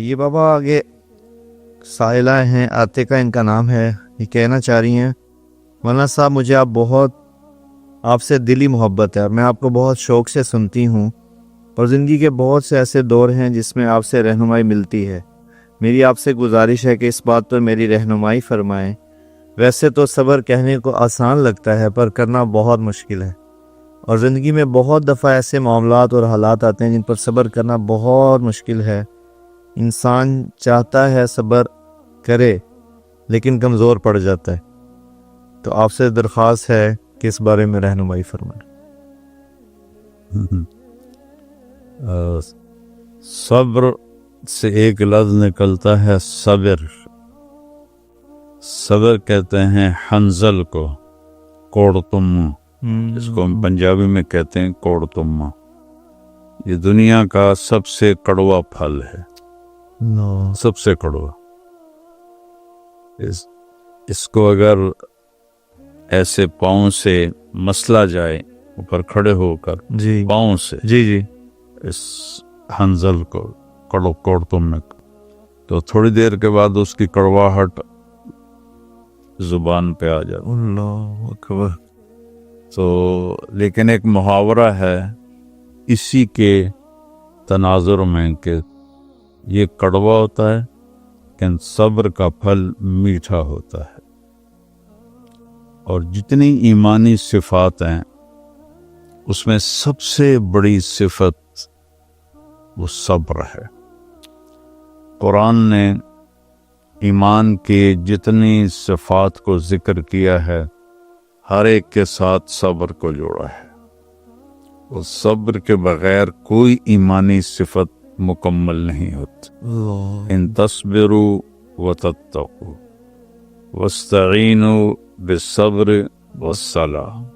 یہ بابا آگے سائلہ ہیں، عاتقہ ان کا نام ہے، یہ کہنا چاہ رہی ہیں مولانا صاحب مجھے آپ سے دلی محبت ہے اور میں آپ کو بہت شوق سے سنتی ہوں، اور زندگی کے بہت سے ایسے دور ہیں جس میں آپ سے رہنمائی ملتی ہے۔ میری آپ سے گزارش ہے کہ اس بات پر میری رہنمائی فرمائیں۔ ویسے تو صبر کہنے کو آسان لگتا ہے پر کرنا بہت مشکل ہے، اور زندگی میں بہت دفعہ ایسے معاملات اور حالات آتے ہیں جن پر صبر کرنا بہت مشکل ہے۔ انسان چاہتا ہے صبر کرے لیکن کمزور پڑ جاتا ہے، تو آپ سے درخواست ہے کہ اس بارے میں رہنمائی فرمائیں۔ صبر سے ایک لفظ نکلتا ہے صبر۔ صبر کہتے ہیں حنزل کو، کوڑتما، اس کو ہم پنجابی میں کہتے ہیں کوڑتما۔ یہ دنیا کا سب سے کڑوا پھل ہے، سب سے کڑوا۔ اس کو اگر ایسے پاؤں سے مسلا جائے، اوپر کھڑے ہو کر جی پاؤں سے جی اس حنزل کو کوڑتم میں، تو تھوڑی دیر کے بعد اس کی کڑواہٹ زبان پہ آ جاتی۔ اللہ اکبر۔ تو لیکن ایک محاورہ ہے اسی کے تناظر میں کہ یہ کڑوا ہوتا ہے لیکن صبر کا پھل میٹھا ہوتا ہے۔ اور جتنی ایمانی صفات ہیں اس میں سب سے بڑی صفت وہ صبر ہے۔ قرآن نے ایمان کے جتنی صفات کو ذکر کیا ہے ہر ایک کے ساتھ صبر کو جوڑا ہے۔ اور صبر کے بغیر کوئی ایمانی صفت مکمل نہیں ہوتی۔ ان تصبروا وتتقوا واستعینوا بالصبر والصلاۃ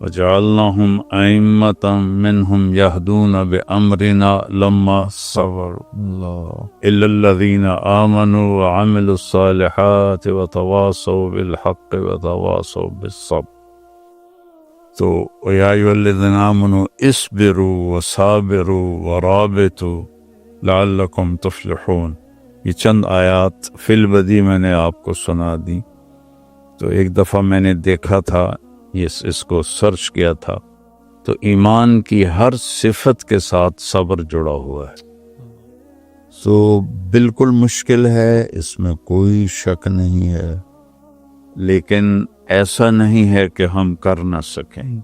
وجعلناهم أئمة منهم يهدون بأمرنا لما صبروا إلا الذين آمنوا وعملوا الصالحات وتواصوا بالحق وتواصوا بالصبر۔ تو يا أيها الذين آمنوا اصبروا وصابروا ورابطوا لعلكم تفلحون۔ یہ چند آیات فی البدی میں نے آپ کو سنا دی۔ تو ایک دفعہ میں نے دیکھا تھا، اس کو سرچ کیا تھا، تو ایمان کی ہر صفت کے ساتھ صبر جڑا ہوا ہے۔ تو بالکل مشکل ہے، اس میں کوئی شک نہیں ہے، لیکن ایسا نہیں ہے کہ ہم کر نہ سکیں۔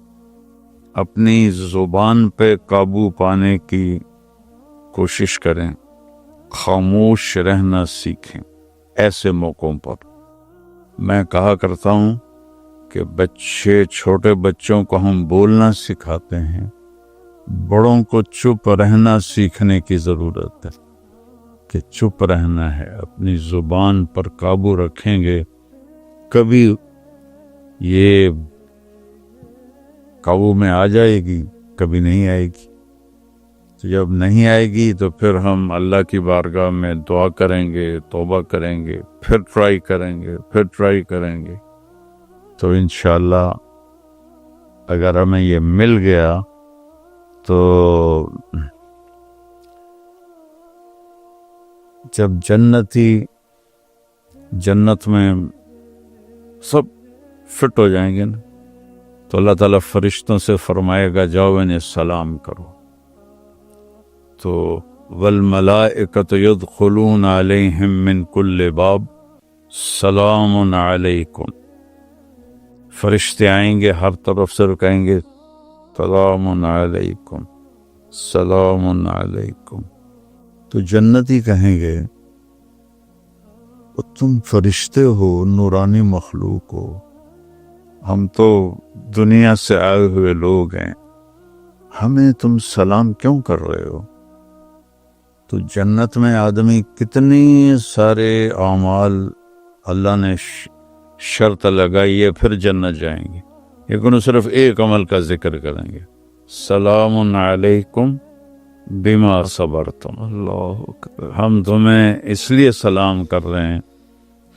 اپنی زبان پہ قابو پانے کی کوشش کریں، خاموش رہنا سیکھیں۔ ایسے موقعوں پر میں کہا کرتا ہوں کہ چھوٹے بچوں کو ہم بولنا سکھاتے ہیں، بڑوں کو چپ رہنا سیکھنے کی ضرورت ہے، کہ چپ رہنا ہے، اپنی زبان پر قابو رکھیں گے، کبھی یہ قابو میں آ جائے گی، کبھی نہیں آئے گی۔ تو جب نہیں آئے گی تو پھر ہم اللہ کی بارگاہ میں دعا کریں گے، توبہ کریں گے، پھر ٹرائی کریں گے، تو انشاءاللہ اگر ہمیں یہ مل گیا تو جب جنت میں سب فٹ ہو جائیں گے نا، تو اللہ تعالیٰ فرشتوں سے فرمائے گا جاؤ انہیں سلام کرو۔ تو والملائکۃ یدخلون علیہم من کل باب سلام علیکم۔ فرشتے آئیں گے ہر طرف سے رکائیں گے سلام علیکم سلام علیکم۔ تو جنتی کہیں گے تم فرشتے ہو، نورانی مخلوق ہو، ہم تو دنیا سے آئے ہوئے لوگ ہیں، ہمیں تم سلام کیوں کر رہے ہو؟ تو جنت میں آدمی کتنی سارے اعمال اللہ نے شرط لگائی ہے پھر جنت جائیں گے، لیکن وہ صرف ایک عمل کا ذکر کریں گے، سلام علیکم بما صبرتم۔ اللہ اکبر۔ ہم تمہیں اس لیے سلام کر رہے ہیں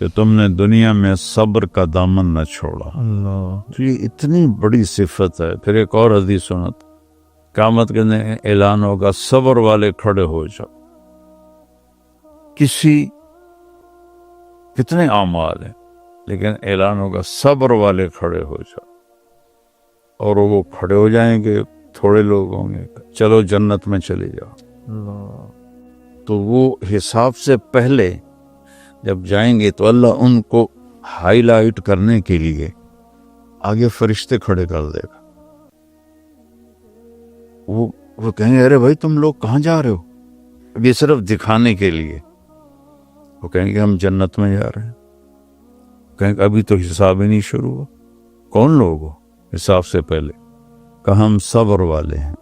کہ تم نے دنیا میں صبر کا دامن نہ چھوڑا۔ اللہ تو یہ اتنی بڑی صفت ہے۔ پھر ایک اور حدیث سنت، قیامت کے دن اعلان ہوگا صبر والے کھڑے ہو جاؤ، کتنے اعمال ہیں، لیکن اعلان ہوگا صبر والے کھڑے ہو جاؤ، اور وہ کھڑے ہو جائیں گے، تھوڑے لوگ ہوں گے، چلو جنت میں چلے جاؤ۔ تو وہ حساب سے پہلے جب جائیں گے تو اللہ ان کو ہائی لائٹ کرنے کے لیے آگے فرشتے کھڑے کر دے گا۔ وہ کہیں گے ارے بھائی تم لوگ کہاں جا رہے ہو؟ اب یہ صرف دکھانے کے لیے۔ وہ کہیں گے ہم جنت میں جا رہے ہیں۔ کہیں گے ابھی تو حساب ہی نہیں شروع ہوا۔ کون لوگ ہو؟ حساب سے پہلے کہا ہم صبر والے ہیں۔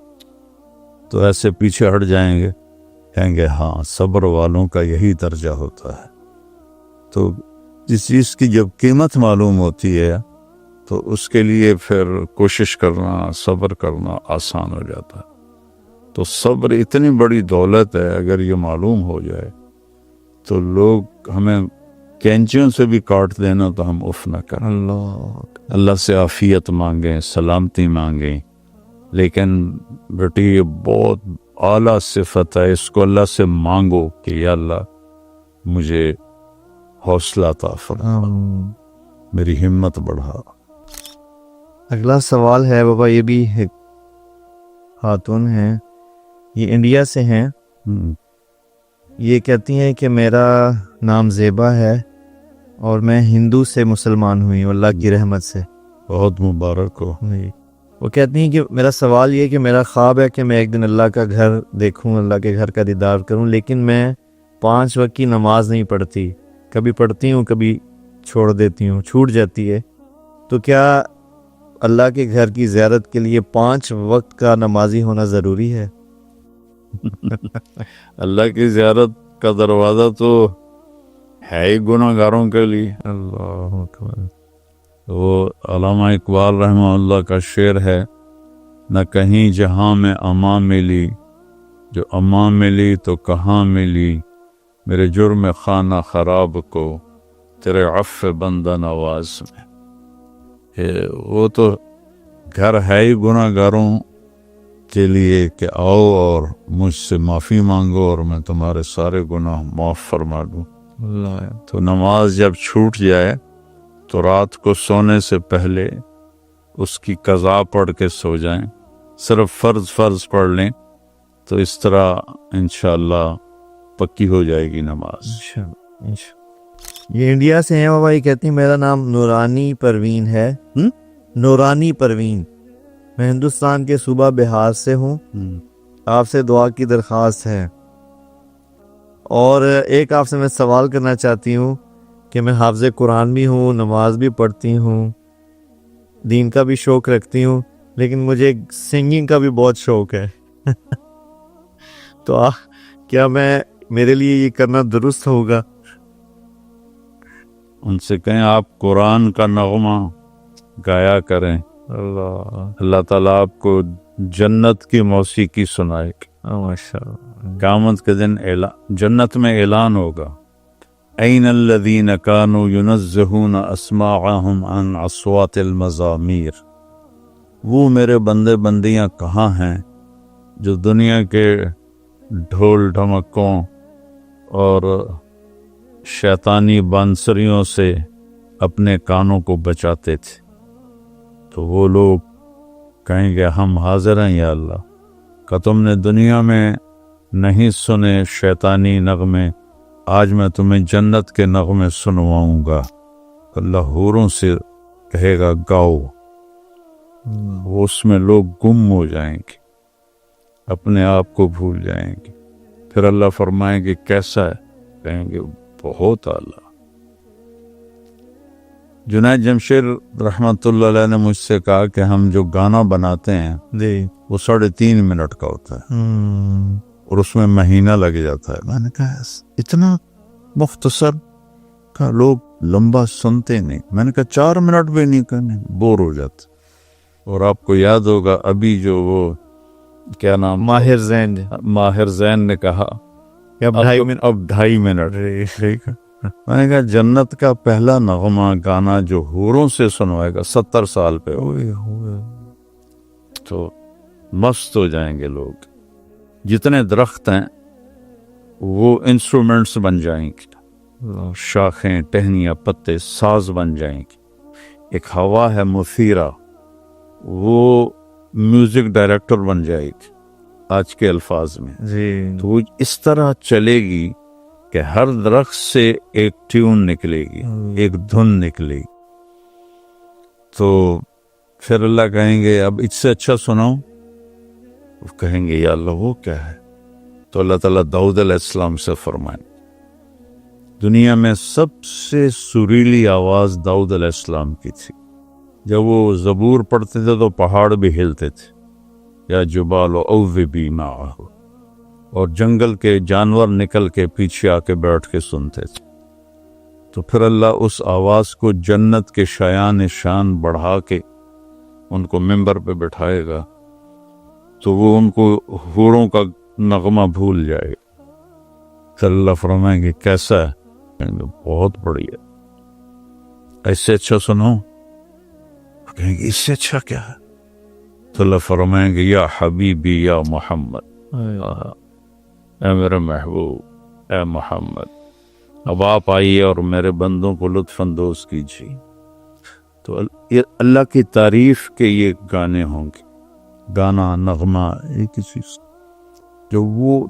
تو ایسے پیچھے ہٹ جائیں گے، کہیں گے ہاں صبر والوں کا یہی درجہ ہوتا ہے۔ تو جس چیز کی جب قیمت معلوم ہوتی ہے تو اس کے لیے پھر کوشش کرنا، صبر کرنا آسان ہو جاتا ہے۔ تو صبر اتنی بڑی دولت ہے، اگر یہ معلوم ہو جائے تو لوگ ہمیں کینچیوں سے بھی کاٹ دینا تو ہم اف نہ کریں، اللہ سے عافیت مانگیں، سلامتی مانگیں۔ لیکن بیٹی یہ بہت اعلیٰ صفت ہے، اس کو اللہ سے مانگو کہ یا اللہ مجھے حوصلہ عطا فرما، میری ہمت بڑھا۔ اگلا سوال ہے بابا، یہ بھی ایک خاتون ہیں، یہ انڈیا سے ہیں۔ یہ کہتی ہیں کہ میرا نام زیبا ہے اور میں ہندو سے مسلمان ہوئی ہوں اللہ کی رحمت سے۔ بہت مبارک ہو۔ وہ کہتی ہیں کہ میرا سوال یہ کہ میرا خواب ہے کہ میں ایک دن اللہ کا گھر دیکھوں، اللہ کے گھر کا دیدار کروں، لیکن میں 5 وقت کی نماز نہیں پڑھتی، کبھی پڑھتی ہوں کبھی چھوڑ دیتی ہوں، چھوٹ جاتی ہے۔ تو کیا اللہ کے گھر کی زیارت کے لیے 5 وقت کا نمازی ہونا ضروری ہے؟ اللہ کی زیارت کا دروازہ تو ہے ہی گناہ گاروں کے لیے۔ اللہ اکبر۔ وہ علامہ اقبال رحمہ اللہ کا شعر ہے، نہ کہیں جہاں میں امان ملی، جو امان ملی تو کہاں ملی، میرے جرم خانہ خراب کو تیرے عفو بندہ نواز میں۔ وہ تو گھر ہے ہی گناہ گاروں کے لیے کہ آؤ اور مجھ سے معافی مانگو اور میں تمہارے سارے گناہ معاف فرما دوں۔ تو نماز جب چھوٹ جائے تو رات کو سونے سے پہلے اس کی قضا پڑھ کے سو جائیں، صرف فرض پڑھ لیں، تو اس طرح انشاءاللہ پکی ہو جائے گی نماز۔ یہ انڈیا سے ہیں بابا، یہ کہتی ہیں میرا نام نورانی پروین ہے۔ نورانی پروین، میں ہندوستان کے صوبہ بہار سے ہوں، آپ سے دعا کی درخواست ہے، اور ایک آپ سے میں سوال کرنا چاہتی ہوں کہ میں حافظ قرآن بھی ہوں، نماز بھی پڑھتی ہوں، دین کا بھی شوق رکھتی ہوں، لیکن مجھے سنگنگ کا بھی بہت شوق ہے۔ تو کیا میرے لیے یہ کرنا درست ہوگا؟ ان سے کہیں آپ قرآن کا نغمہ گایا کریں، اللہ تعالیٰ آپ کو جنت کی موسیقی سنائے گا۔ ماشاءاللہ۔ قیامت کے دن جنت میں اعلان ہوگا، این الذین کانوا ینزہون اسماعہم عن اصوات المزامیر، وہ میرے بندے بندیاں کہاں ہیں جو دنیا کے ڈھول ڈھمکوں اور شیطانی بانسریوں سے اپنے کانوں کو بچاتے تھے۔ تو وہ لوگ کہیں گے ہم حاضر ہیں یا اللہ، کہ تم نے دنیا میں نہیں سنے شیطانی نغمے، آج میں تمہیں جنت کے نغمے سنواؤں گا۔ اللہ حوروں سے کہے گا گاؤ، وہ اس میں لوگ گم ہو جائیں گے، اپنے آپ کو بھول جائیں گے۔ پھر اللہ فرمائیں گے کیسا ہے؟ کہیں گے بہت اعلیٰ۔ جنید جمشید رحمت اللہ علیہ نے مجھ سے کہا کہ ہم جو گانا بناتے ہیں وہ 3.5 منٹ کا ہوتا ہے اور اس میں مہینہ لگ جاتا ہے۔ میں نے کہا اتنا مختصر کا لوگ لمبا سنتے نہیں۔ میں نے کہا 4 منٹ بھی نہیں کرنے، بور ہو جاتے۔ اور آپ کو یاد ہوگا ابھی جو وہ کیا نام، ماہر زین نے کہا اب 2.5 منٹ۔ میں نے کہا جنت کا پہلا نغمہ گانا جو حوروں سے سنوائے گا 70 سال پہ ہوئے تو مست ہو جائیں گے لوگ۔ جتنے درخت ہیں وہ انسٹرومنٹس بن جائیں گے، شاخیں، ٹہنیاں، پتے، ساز بن جائیں گے. ایک ہوا ہے مثیرہ، وہ میوزک ڈائریکٹر بن جائے گی آج کے الفاظ میں. جی تو وہ اس طرح چلے گی کہ ہر درخت سے ایک ٹیون نکلے گی، ایک دھن نکلے گی. تو پھر اللہ کہیں گے اب اس سے اچھا سناؤ. وہ کہیں گے یا اللہ وہ کیا ہے؟ تو اللہ تعالیٰ داؤد علیہ السلام سے فرمائیں دنیا میں سب سے سریلی آواز داؤد علیہ السلام کی تھی. جب وہ زبور پڑھتے تھے تو پہاڑ بھی ہلتے تھے. یا جبال اوبی معہ، اور جنگل کے جانور نکل کے پیچھے آ کے بیٹھ کے سنتے تھے. تو پھر اللہ اس آواز کو جنت کے شایان شان بڑھا کے ان کو ممبر پہ بٹھائے گا تو وہ ان کو حوروں کا نغمہ بھول جائے گا. پھر اللہ فرمائیں گے کیسا ہے؟ کہیں گے بہت بڑھیا، ایسے اچھا سنو. کہیں گے اس سے اچھا کیا ہے؟ تو اللہ فرمائیں گے یا حبیبی یا محمد، اے میرے محبوب، اے محمد، اب آپ آئیے اور میرے بندوں کو لطف اندوز کیجیے. تو یہ اللہ کی تعریف کے یہ گانے ہوں گے، گانا، نغمہ، ایک ہی چیز.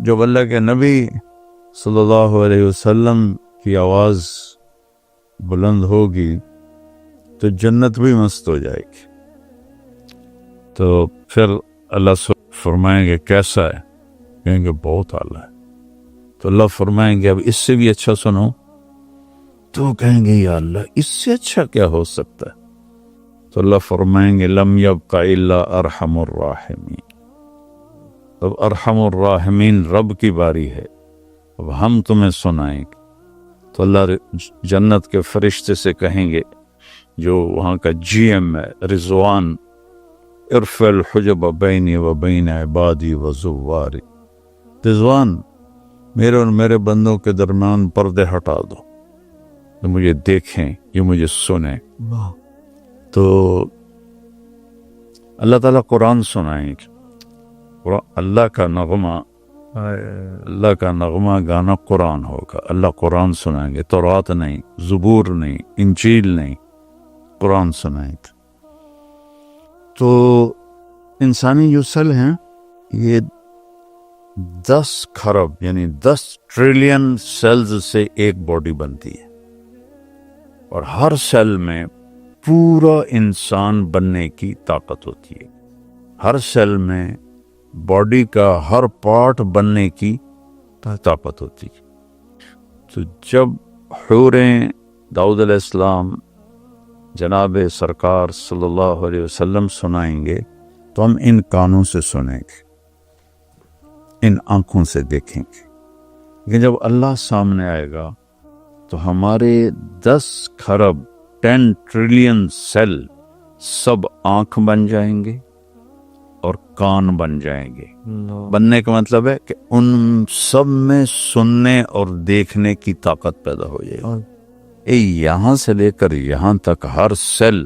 جب اللہ کے نبی صلی اللہ علیہ وسلم کی آواز بلند ہوگی تو جنت بھی مست ہو جائے گی. تو پھر اللہ فرمائیں گے کیسا ہے؟ کہیں گے بہت اعلیٰ ہے. تو اللہ فرمائیں گے اب اس سے بھی اچھا سنو. تو کہیں گے یا اللہ اس سے اچھا کیا ہو سکتا ہے؟ تو اللہ فرمائیں گے لم یبق الا ارحم الراحمین. اب ارحم الراحمین رب کی باری ہے، اب ہم تمہیں سنائیں گے. تو اللہ جنت کے فرشتے سے کہیں گے جو وہاں کا جی ایم ہے رضوان، ارفع الحجب بینی و بین عبادی و زواری. رضوان، میرے اور میرے بندوں کے درمیان پردے ہٹا دو، یہ مجھے دیکھیں، یہ مجھے سنیں. تو اللہ تعالیٰ قرآن سنائیں گے. اللہ کا نغمہ، اللہ کا نغمہ گانا قرآن ہوگا. اللہ قرآن سنائیں گے، تورات نہیں، زبور نہیں، انجیل نہیں، قرآن سنائیں گے. تو انسانی جو سیل ہیں یہ 10 کھرب یعنی 10 ٹریلین سیلز سے ایک باڈی بنتی ہے، اور ہر سیل میں پورا انسان بننے کی طاقت ہوتی ہے. ہر سیل میں باڈی کا ہر پارٹ بننے کی طاقت ہوتی ہے. تو جب حوریں داؤد علیہ السلام جناب سرکار صلی اللہ علیہ وسلم سنائیں گے تو ہم ان کانوں سے سنیں گے، ان آنکھوں سے دیکھیں گے. لیکن جب اللہ سامنے آئے گا تو ہمارے 10 کھرب 10 ٹریلین سیل سب آنکھ بن جائیں گے اور کان بن جائیں گے. بننے کا مطلب ہے کہ ان سب میں سننے اور دیکھنے کی طاقت پیدا ہو جائے گی. یہاں سے لے کر یہاں تک ہر سیل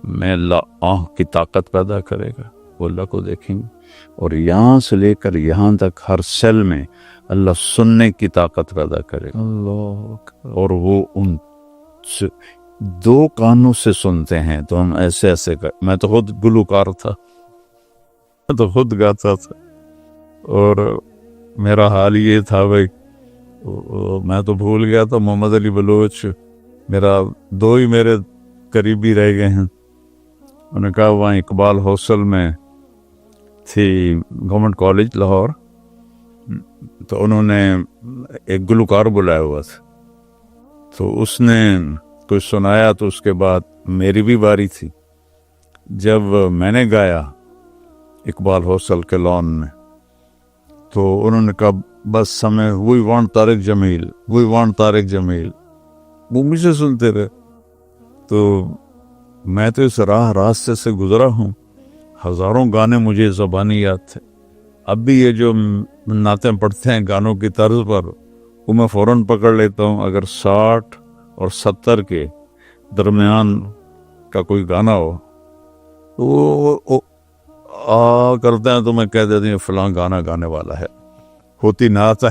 میں اللہ آنکھ کی طاقت پیدا کرے گا، وہ اللہ کو دیکھیں گے. اور یہاں سے لے کر یہاں تک ہر سیل میں اللہ سننے کی طاقت پیدا کرے گا. اور وہ ان 2 کانوں سے سنتے ہیں. تو ہم ایسے ایسے میں تو خود گلوکار تھا، میں تو خود گاتا تھا، اور میرا حال یہ تھا بھائی میں تو بھول گیا تھا. محمد علی بلوچ میرا 2 ہی میرے قریبی رہ گئے ہیں. انہوں نے کہا وہاں اقبال ہاسٹل میں تھی گورنمنٹ کالج لاہور، تو انہوں نے ایک گلوکار بلایا ہوا تھا. تو اس نے کچھ سنایا تو اس کے بعد میری بھی باری تھی. جب میں نے گایا اقبال ہاسٹل کے لان میں تو انہوں نے کہا بس ہمیں we want Tariq Jameel, we want Tariq Jameel. وہ مجھے سنتے رہے. تو میں تو اس راستے سے گزرا ہوں، ہزاروں گانے مجھے زبانی یاد تھے. اب بھی یہ جو نعتیں پڑھتے ہیں گانوں کی طرز پر وہ میں فوراً پکڑ لیتا ہوں. اگر 60 اور 70 کے درمیان کا کوئی گانا ہو تو وہ کرتے ہیں تو میں کہہ دیتی ہوں فلاں گانا گانے والا ہے. ہوتی نعت ہے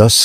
10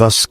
10